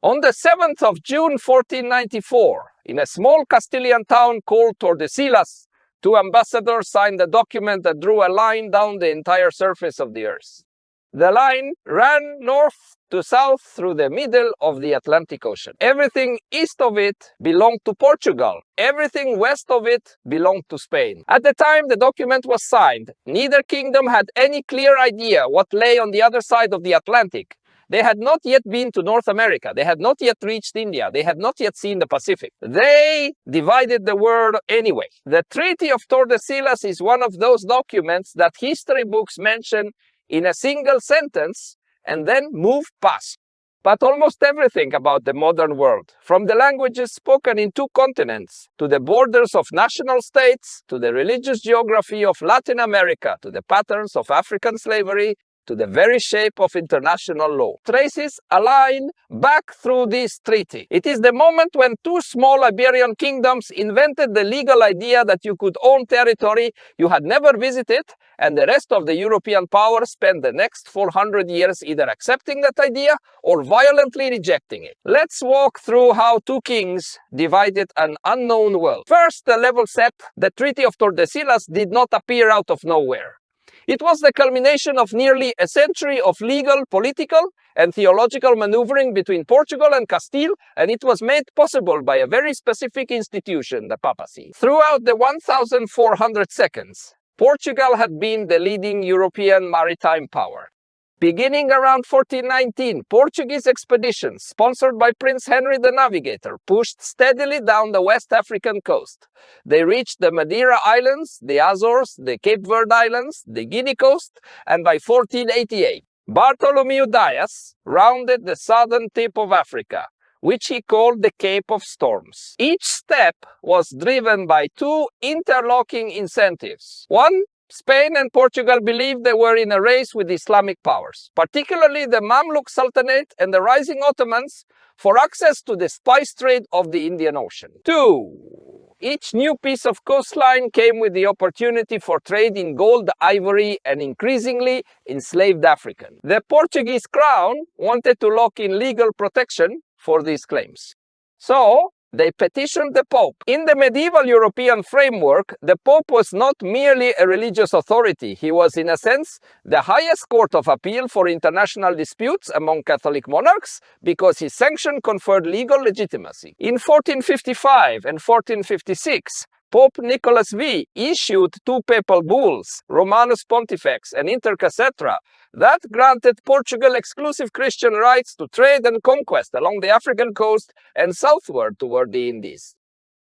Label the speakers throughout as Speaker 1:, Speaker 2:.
Speaker 1: On the 7th of June 1494, in a small Castilian town called Tordesillas, two ambassadors signed a document that drew a line down the entire surface of the earth. The line ran north to south through the middle of the Atlantic Ocean. Everything east of it belonged to Portugal. Everything west of it belonged to Spain. At the time the document was signed, neither kingdom had any clear idea what lay on the other side of the Atlantic. They had not yet been to North America. They had not yet reached India. They had not yet seen the Pacific. They divided the world anyway. The Treaty of Tordesillas is one of those documents that history books mention in a single sentence and then move past. But almost everything about the modern world, from the languages spoken in two continents, to the borders of national states, to the religious geography of Latin America, to the patterns of African slavery, to the very shape of international law, traces a line back through this treaty. It is the moment when two small Iberian kingdoms invented the legal idea that you could own territory you had never visited, and the rest of the European powers spent the next 400 years either accepting that idea or violently rejecting it. Let's walk through how two kings divided an unknown world. First, the level set. The Treaty of Tordesillas did not appear out of nowhere. It was the culmination of nearly a century of legal, political, and theological maneuvering between Portugal and Castile, and it was made possible by a very specific institution, the papacy. Throughout the 1400 seconds, Portugal had been the leading European maritime power. Beginning around 1419, Portuguese expeditions, sponsored by Prince Henry the Navigator, pushed steadily down the West African coast. They reached the Madeira Islands, the Azores, the Cape Verde Islands, the Guinea coast, and by 1488, Bartholomew Dias rounded the southern tip of Africa, which he called the Cape of Storms. Each step was driven by two interlocking incentives. One, Spain and Portugal believed they were in a race with Islamic powers, particularly the Mamluk Sultanate and the rising Ottomans, for access to the spice trade of the Indian Ocean. Two, each new piece of coastline came with the opportunity for trade in gold, ivory, and increasingly enslaved Africans. The Portuguese crown wanted to lock in legal protection for these claims. So, they petitioned the Pope. In the medieval European framework, the Pope was not merely a religious authority. He was, in a sense, the highest court of appeal for international disputes among Catholic monarchs because his sanction conferred legal legitimacy. In 1455 and 1456, Pope Nicholas V issued two papal bulls, Romanus Pontifex and Inter Cathedra, that granted Portugal exclusive Christian rights to trade and conquest along the African coast and southward toward the Indies.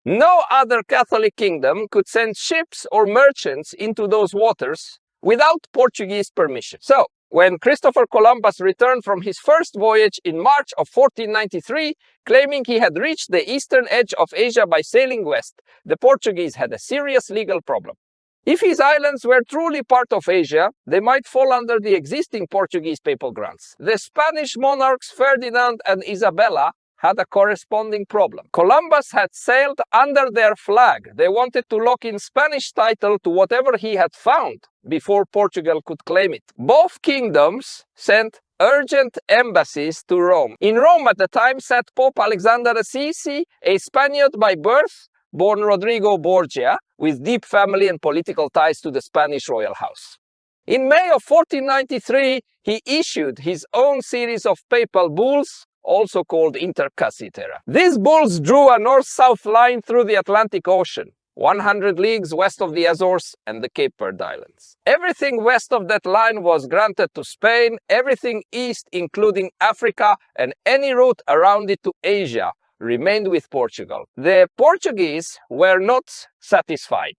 Speaker 1: No other Catholic kingdom could send ships or merchants into those waters without Portuguese permission. So, when Christopher Columbus returned from his first voyage in March of 1493, claiming he had reached the eastern edge of Asia by sailing west, the Portuguese had a serious legal problem. If his islands were truly part of Asia, they might fall under the existing Portuguese papal grants. The Spanish monarchs Ferdinand and Isabella had a corresponding problem. Columbus had sailed under their flag. They wanted to lock in Spanish title to whatever he had found before Portugal could claim it. Both kingdoms sent urgent embassies to Rome. In Rome at the time sat Pope Alexander Assisi, a Spaniard by birth, born Rodrigo Borgia, with deep family and political ties to the Spanish royal house. In May of 1493, he issued his own series of papal bulls, also called Inter Cathedra. These bulls drew a north-south line through the Atlantic Ocean, 100 leagues west of the Azores and the Cape Verde Islands. Everything west of that line was granted to Spain, everything east, including Africa, and any route around it to Asia, remained with Portugal. The Portuguese were not satisfied.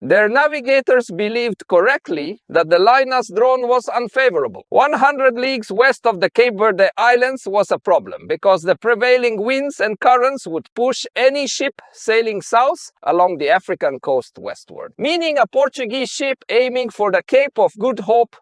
Speaker 1: Their navigators believed correctly that the line as drawn was unfavorable. 100 leagues west of the Cape Verde Islands was a problem because the prevailing winds and currents would push any ship sailing south along the African coast westward. Meaning a Portuguese ship aiming for the Cape of Good Hope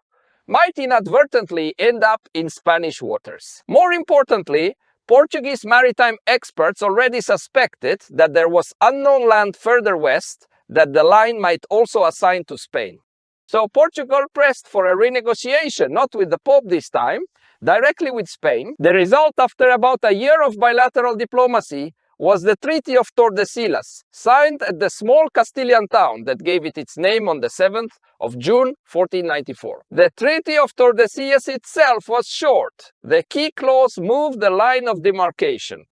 Speaker 1: might inadvertently end up in Spanish waters. More importantly, Portuguese maritime experts already suspected that there was unknown land further west that the line might also assign to Spain. So Portugal pressed for a renegotiation, not with the Pope this time, directly with Spain. The result, after about a year of bilateral diplomacy, was the Treaty of Tordesillas, signed at the small Castilian town that gave it its name on the 7th of June 1494. The Treaty of Tordesillas itself was short. The key clause moved the line of demarcation.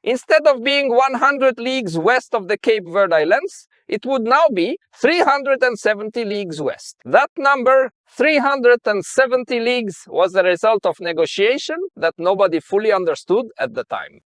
Speaker 1: Instead of being 100 leagues west of the Cape Verde Islands, it would now be 370 leagues west. That number, 370 leagues, was the result of negotiation that nobody fully understood at the time.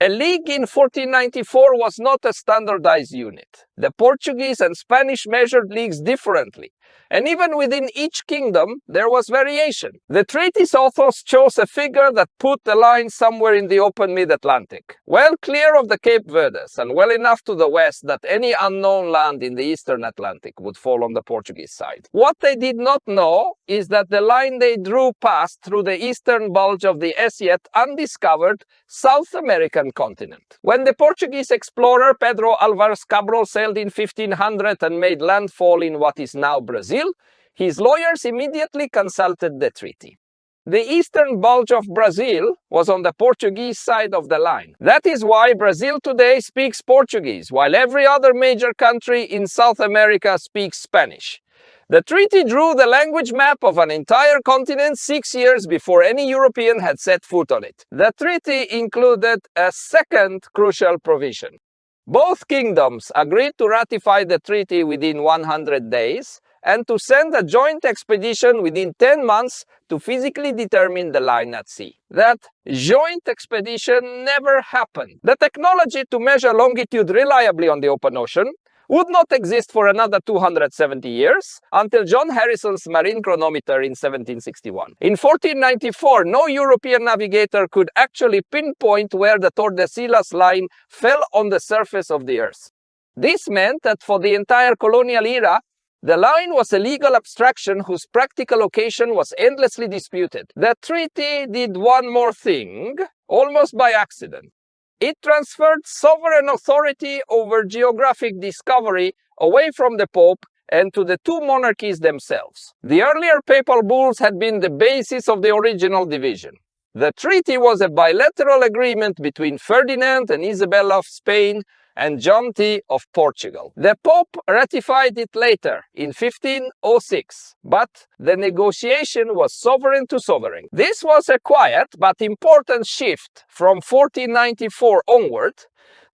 Speaker 1: A league in 1494 was not a standardized unit. The Portuguese and Spanish measured leagues differently, and even within each kingdom there was variation. The treaty's authors chose a figure that put the line somewhere in the open mid-Atlantic, well clear of the Cape Verdes and well enough to the west that any unknown land in the eastern Atlantic would fall on the Portuguese side. What they did not know is that the line they drew passed through the eastern bulge of the as yet undiscovered South American continent. When the Portuguese explorer Pedro Álvares Cabral sailed in 1500 and made landfall in what is now Brazil, his lawyers immediately consulted the treaty. The eastern bulge of Brazil was on the Portuguese side of the line. That is why Brazil today speaks Portuguese, while every other major country in South America speaks Spanish. The treaty drew the language map of an entire continent 6 years before any European had set foot on it. The treaty included a second crucial provision. Both kingdoms agreed to ratify the treaty within 100 days and to send a joint expedition within 10 months to physically determine the line at sea. That joint expedition never happened. The technology to measure longitude reliably on the open ocean would not exist for another 270 years until John Harrison's marine chronometer in 1761. In 1494, no European navigator could actually pinpoint where the Tordesillas line fell on the surface of the Earth. This meant that for the entire colonial era, the line was a legal abstraction whose practical location was endlessly disputed. The treaty did one more thing, almost by accident. It transferred sovereign authority over geographic discovery away from the Pope and to the two monarchies themselves. The earlier papal bulls had been the basis of the original division. The treaty was a bilateral agreement between Ferdinand and Isabella of Spain and John T of Portugal. The Pope ratified it later in 1506, but the negotiation was sovereign to sovereign. This was a quiet but important shift from 1494 onward.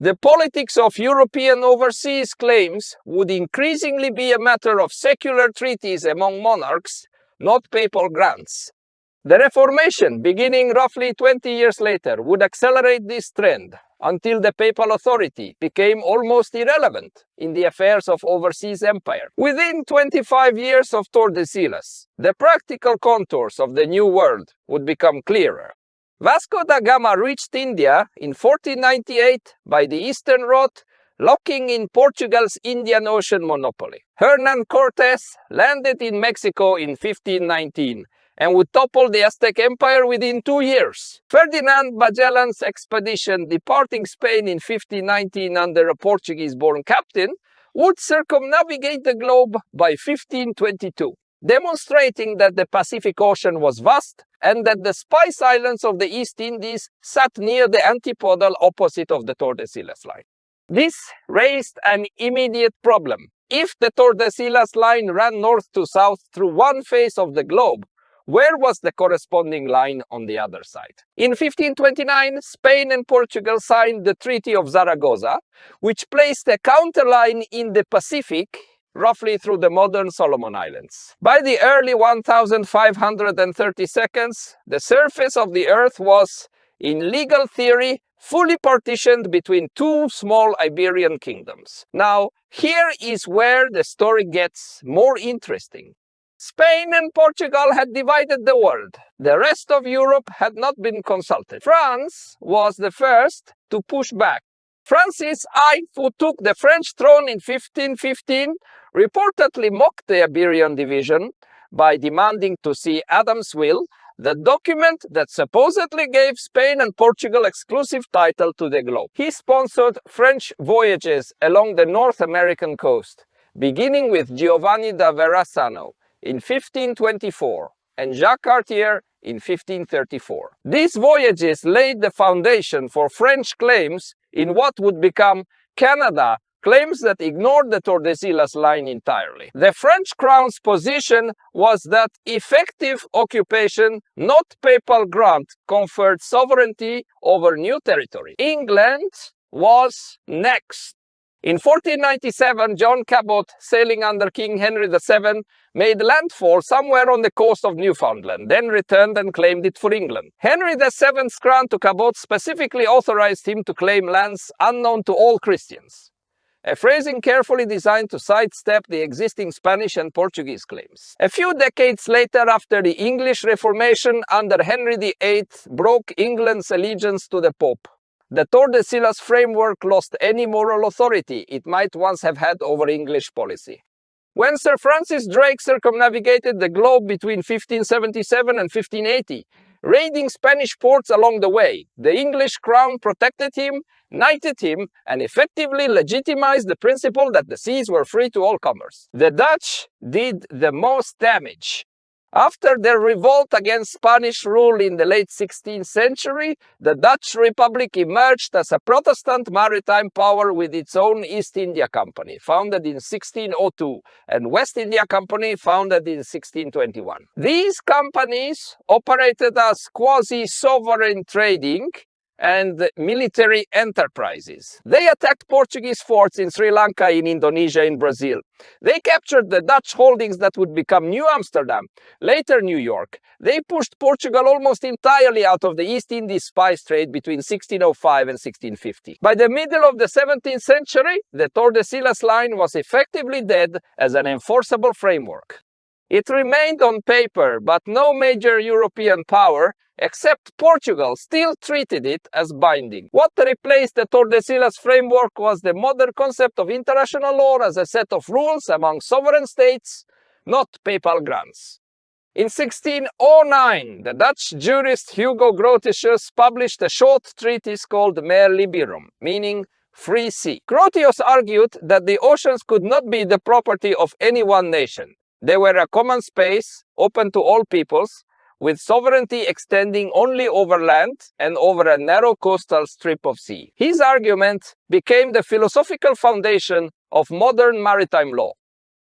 Speaker 1: The politics of European overseas claims would increasingly be a matter of secular treaties among monarchs, not papal grants. The Reformation, beginning roughly 20 years later, would accelerate this trend until the papal authority became almost irrelevant in the affairs of overseas empire. Within 25 years of Tordesillas, the practical contours of the New World would become clearer. Vasco da Gama reached India in 1498 by the eastern route, locking in Portugal's Indian Ocean monopoly. Hernán Cortés landed in Mexico in 1519 and would topple the Aztec Empire within 2 years. Ferdinand Magellan's expedition, departing Spain in 1519 under a Portuguese-born captain, would circumnavigate the globe by 1522, demonstrating that the Pacific Ocean was vast and that the Spice Islands of the East Indies sat near the antipodal opposite of the Tordesillas line. This raised an immediate problem. If the Tordesillas line ran north to south through one face of the globe, where was the corresponding line on the other side? In 1529, Spain and Portugal signed the Treaty of Zaragoza, which placed a counterline in the Pacific, roughly through the modern Solomon Islands. By the early 1532s, the surface of the Earth was, in legal theory, fully partitioned between two small Iberian kingdoms. Now, here is where the story gets more interesting. Spain and Portugal had divided the world. The rest of Europe had not been consulted. France was the first to push back. Francis I, who took the French throne in 1515, reportedly mocked the Iberian division by demanding to see Adam's will, the document that supposedly gave Spain and Portugal exclusive title to the globe. He sponsored French voyages along the North American coast, beginning with Giovanni da Verrazzano in 1524 and Jacques Cartier in 1534. These voyages laid the foundation for French claims in what would become Canada, claims that ignored the Tordesillas line entirely. The French crown's position was that effective occupation, not papal grant, conferred sovereignty over new territory. England was next. In 1497, John Cabot, sailing under King Henry VII, made landfall somewhere on the coast of Newfoundland, then returned and claimed it for England. Henry VII's grant to Cabot specifically authorized him to claim lands unknown to all Christians, a phrasing carefully designed to sidestep the existing Spanish and Portuguese claims. A few decades later, after the English Reformation under Henry VIII broke England's allegiance to the Pope, the Tordesillas framework lost any moral authority it might once have had over English policy. When Sir Francis Drake circumnavigated the globe between 1577 and 1580, raiding Spanish ports along the way, the English crown protected him, knighted him, and effectively legitimized the principle that the seas were free to all comers. The Dutch did the most damage. After their revolt against Spanish rule in the late 16th century, the Dutch Republic emerged as a Protestant maritime power with its own East India Company, founded in 1602, and West India Company, founded in 1621. These companies operated as quasi-sovereign trading and military enterprises. They attacked Portuguese forts in Sri Lanka, in Indonesia, in Brazil. They captured the Dutch holdings that would become New Amsterdam, later New York. They pushed Portugal almost entirely out of the East Indies spice trade between 1605 and 1650. By the middle of the 17th century, the Tordesillas line was effectively dead as an enforceable framework. It remained on paper, but no major European power, except Portugal, still treated it as binding. What replaced the Tordesillas framework was the modern concept of international law as a set of rules among sovereign states, not papal grants. In 1609, the Dutch jurist Hugo Grotius published a short treatise called Mare Liberum, meaning free sea. Grotius argued that the oceans could not be the property of any one nation. They were a common space, open to all peoples, with sovereignty extending only over land and over a narrow coastal strip of sea. His argument became the philosophical foundation of modern maritime law.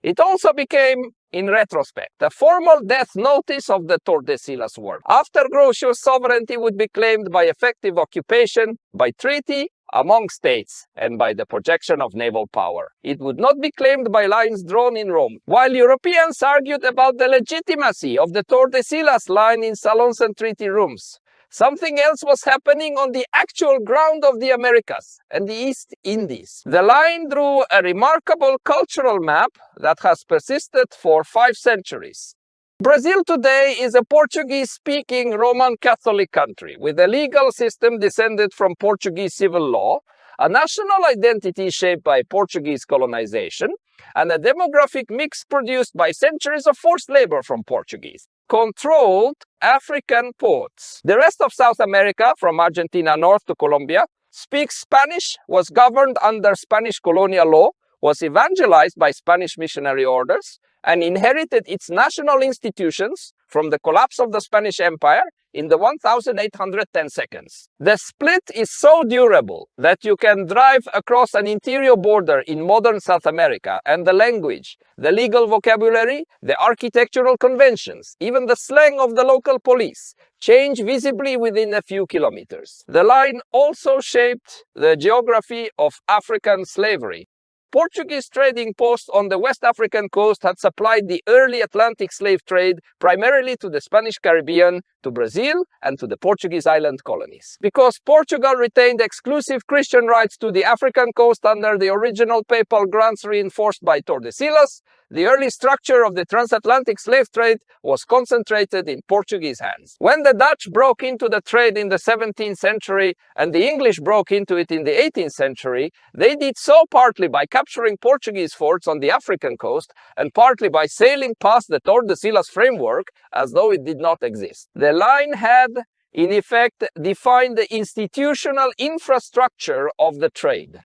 Speaker 1: It also became, in retrospect, the formal death notice of the Tordesillas work. After Grotius, sovereignty would be claimed by effective occupation, by treaty, among states, and by the projection of naval power. It would not be claimed by lines drawn in Rome. While Europeans argued about the legitimacy of the Tordesillas line in salons and treaty rooms, something else was happening on the actual ground of the Americas and the East Indies. The line drew a remarkable cultural map that has persisted for 5 centuries. Brazil today is a Portuguese-speaking Roman Catholic country with a legal system descended from Portuguese civil law, a national identity shaped by Portuguese colonization, and a demographic mix produced by centuries of forced labor from Portuguese controlled African ports. The rest of South America, from Argentina north to Colombia, speaks Spanish, was governed under Spanish colonial law, was evangelized by Spanish missionary orders, and inherited its national institutions from the collapse of the Spanish Empire in the 1810 seconds. The split is so durable that you can drive across an interior border in modern South America, and the language, the legal vocabulary, the architectural conventions, even the slang of the local police change visibly within a few kilometers. The line also shaped the geography of African slavery. Portuguese trading posts on the West African coast had supplied the early Atlantic slave trade primarily to the Spanish Caribbean, to Brazil, and to the Portuguese island colonies. Because Portugal retained exclusive Christian rights to the African coast under the original papal grants reinforced by Tordesillas, the early structure of the transatlantic slave trade was concentrated in Portuguese hands. When the Dutch broke into the trade in the 17th century and the English broke into it in the 18th century, they did so partly by capturing Portuguese forts on the African coast and partly by sailing past the Tordesillas framework as though it did not exist. The line had, in effect, defined the institutional infrastructure of the trade.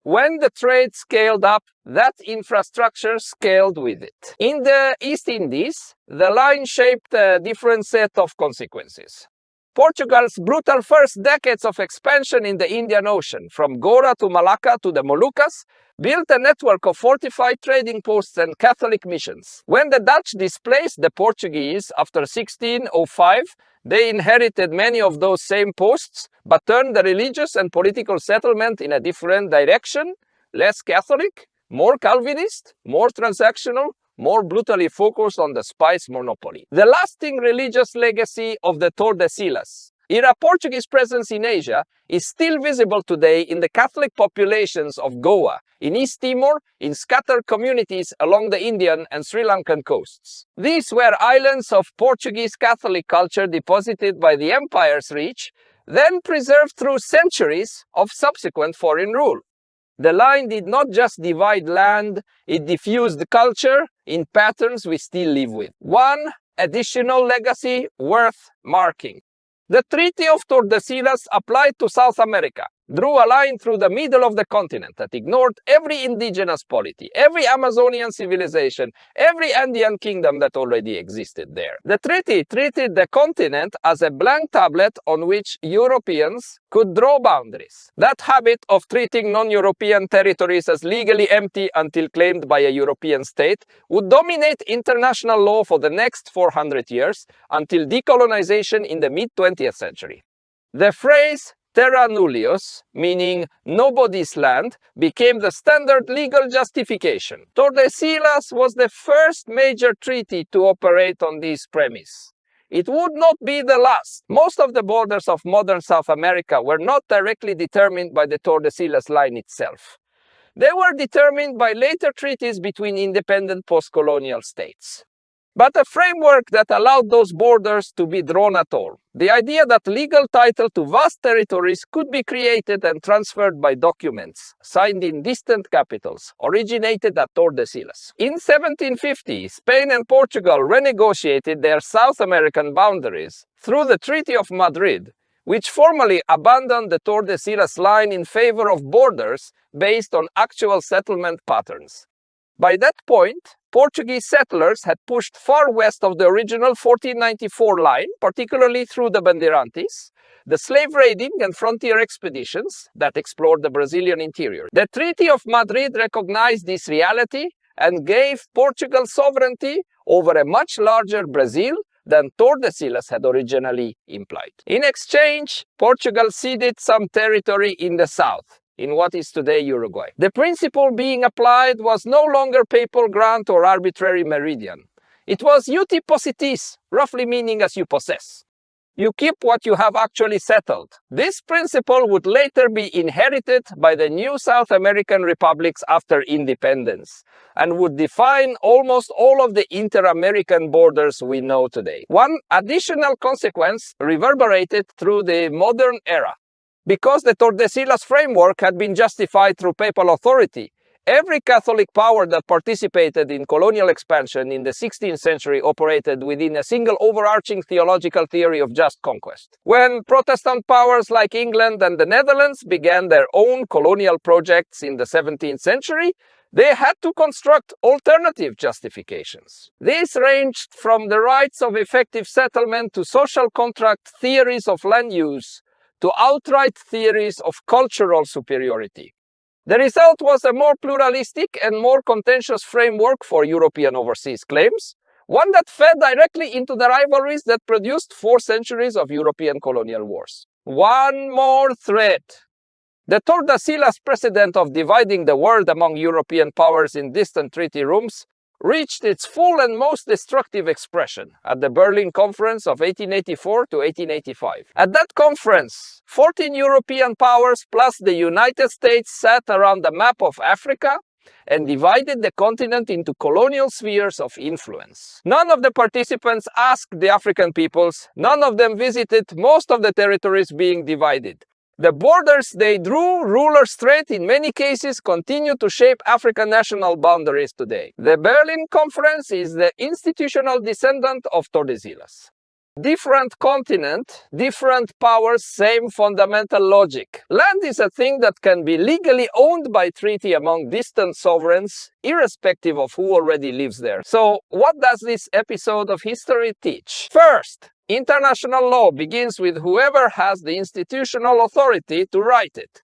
Speaker 1: When the trade scaled up, that infrastructure scaled with it. In the East Indies, the line shaped a different set of consequences. Portugal's brutal first decades of expansion in the Indian Ocean, from Goa to Malacca to the Moluccas, built a network of fortified trading posts and Catholic missions. When the Dutch displaced the Portuguese after 1605, they inherited many of those same posts, but turned the religious and political settlement in a different direction, less Catholic, more Calvinist, more transactional, more brutally focused on the spice monopoly. The lasting religious legacy of the Tordesillas era Portuguese presence in Asia is still visible today in the Catholic populations of Goa, in East Timor, in scattered communities along the Indian and Sri Lankan coasts. These were islands of Portuguese Catholic culture deposited by the empire's reach, then preserved through centuries of subsequent foreign rule. The line did not just divide land, it diffused culture in patterns we still live with. One additional legacy worth marking. The Treaty of Tordesillas applied to South America, drew a line through the middle of the continent that ignored every indigenous polity, every Amazonian civilization, every Andean kingdom that already existed there. The treaty treated the continent as a blank tablet on which Europeans could draw boundaries. That habit of treating non-European territories as legally empty until claimed by a European state would dominate international law for the next 400 years until decolonization in the mid-20th century. The phrase terra nullius, meaning nobody's land, became the standard legal justification. Tordesillas was the first major treaty to operate on this premise. It would not be the last. Most of the borders of modern South America were not directly determined by the Tordesillas line itself. They were determined by later treaties between independent post-colonial states. But a framework that allowed those borders to be drawn at all. The idea that legal title to vast territories could be created and transferred by documents signed in distant capitals originated at Tordesillas. In 1750, Spain and Portugal renegotiated their South American boundaries through the Treaty of Madrid, which formally abandoned the Tordesillas line in favor of borders based on actual settlement patterns. By that point, Portuguese settlers had pushed far west of the original 1494 line, particularly through the Bandeirantes, the slave raiding and frontier expeditions that explored the Brazilian interior. The Treaty of Madrid recognized this reality and gave Portugal sovereignty over a much larger Brazil than Tordesillas had originally implied. In exchange, Portugal ceded some territory in the south, in what is today Uruguay. The principle being applied was no longer papal grant or arbitrary meridian. It was uti possitis, roughly meaning as you possess. You keep what you have actually settled. This principle would later be inherited by the new South American republics after independence and would define almost all of the inter-American borders we know today. One additional consequence reverberated through the modern era. Because the Tordesillas framework had been justified through papal authority, every Catholic power that participated in colonial expansion in the 16th century operated within a single overarching theological theory of just conquest. When Protestant powers like England and the Netherlands began their own colonial projects in the 17th century, they had to construct alternative justifications. These ranged from the rights of effective settlement to social contract theories of land use, to outright theories of cultural superiority. The result was a more pluralistic and more contentious framework for European overseas claims, one that fed directly into the rivalries that produced 4 centuries of European colonial wars. One more thread. The Tordesillas precedent of dividing the world among European powers in distant treaty rooms reached its full and most destructive expression at the Berlin Conference of 1884 to 1885. At that conference, 14 European powers plus the United States sat around the map of Africa and divided the continent into colonial spheres of influence. None of the participants asked the African peoples, none of them visited most of the territories being divided. The borders they drew, ruler straight, in many cases continue to shape African national boundaries today. The Berlin Conference is the institutional descendant of Tordesillas. Different continent, different powers, same fundamental logic. Land is a thing that can be legally owned by treaty among distant sovereigns, irrespective of who already lives there. So, what does this episode of history teach? First, international law begins with whoever has the institutional authority to write it.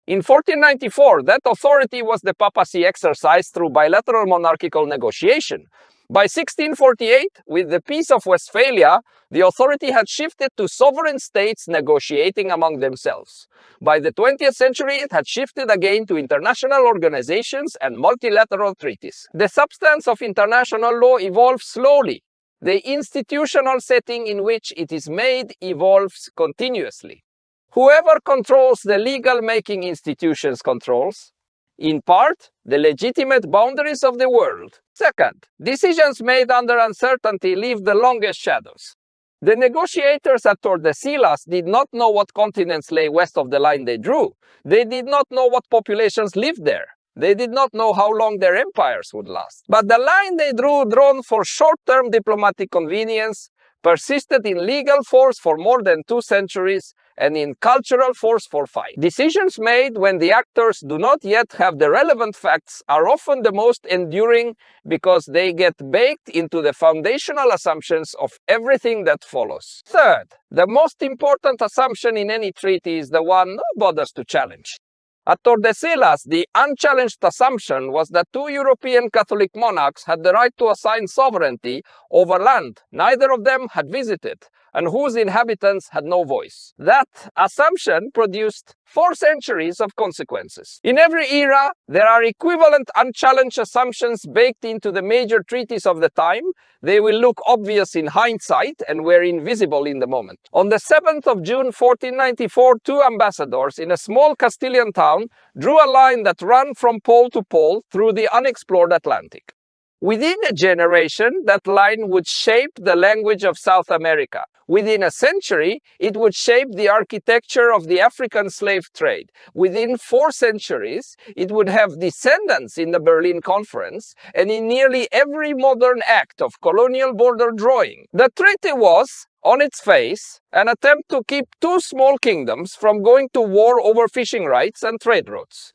Speaker 1: In 1494, that authority was the papacy exercised through bilateral monarchical negotiation. By 1648, with the Peace of Westphalia, the authority had shifted to sovereign states negotiating among themselves. By the 20th century, it had shifted again to international organizations and multilateral treaties. The substance of international law evolves slowly. The institutional setting in which it is made evolves continuously. Whoever controls the legal-making institutions controls, in part, the legitimate boundaries of the world. Second, decisions made under uncertainty leave the longest shadows. The negotiators at Tordesillas did not know what continents lay west of the line they drew. They did not know what populations lived there. They did not know how long their empires would last. But the line they drew, drawn for short-term diplomatic convenience, persisted in legal force for more than 2 centuries and in cultural force for 5. Decisions made when the actors do not yet have the relevant facts are often the most enduring because they get baked into the foundational assumptions of everything that follows. Third, the most important assumption in any treaty is the one no one bothers to challenge. At Tordesillas, the unchallenged assumption was that 2 European Catholic monarchs had the right to assign sovereignty over land neither of them had visited and whose inhabitants had no voice. That assumption produced 4 centuries of consequences. In every era, there are equivalent unchallenged assumptions baked into the major treaties of the time. They will look obvious in hindsight and were invisible in the moment. On the 7th of June 1494, 2 ambassadors in a small Castilian town drew a line that ran from pole to pole through the unexplored Atlantic. Within a generation, that line would shape the language of South America. Within a century, it would shape the architecture of the African slave trade. Within 4 centuries, it would have descendants in the Berlin Conference and in nearly every modern act of colonial border drawing. The treaty was, on its face, an attempt to keep 2 small kingdoms from going to war over fishing rights and trade routes.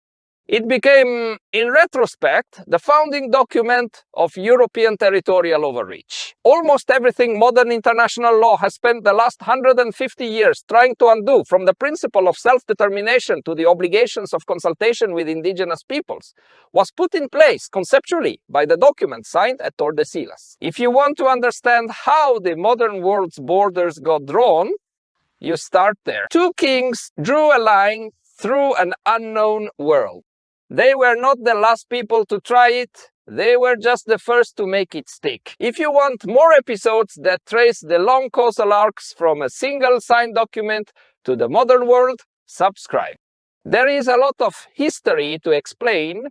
Speaker 1: It became, in retrospect, the founding document of European territorial overreach. Almost everything modern international law has spent the last 150 years trying to undo, from the principle of self-determination to the obligations of consultation with indigenous peoples, was put in place conceptually by the document signed at Tordesillas. If you want to understand how the modern world's borders got drawn, you start there. 2 kings drew a line through an unknown world. They were not the last people to try it, they were just the first to make it stick. If you want more episodes that trace the long causal arcs from a single signed document to the modern world, subscribe. There is a lot of history to explain,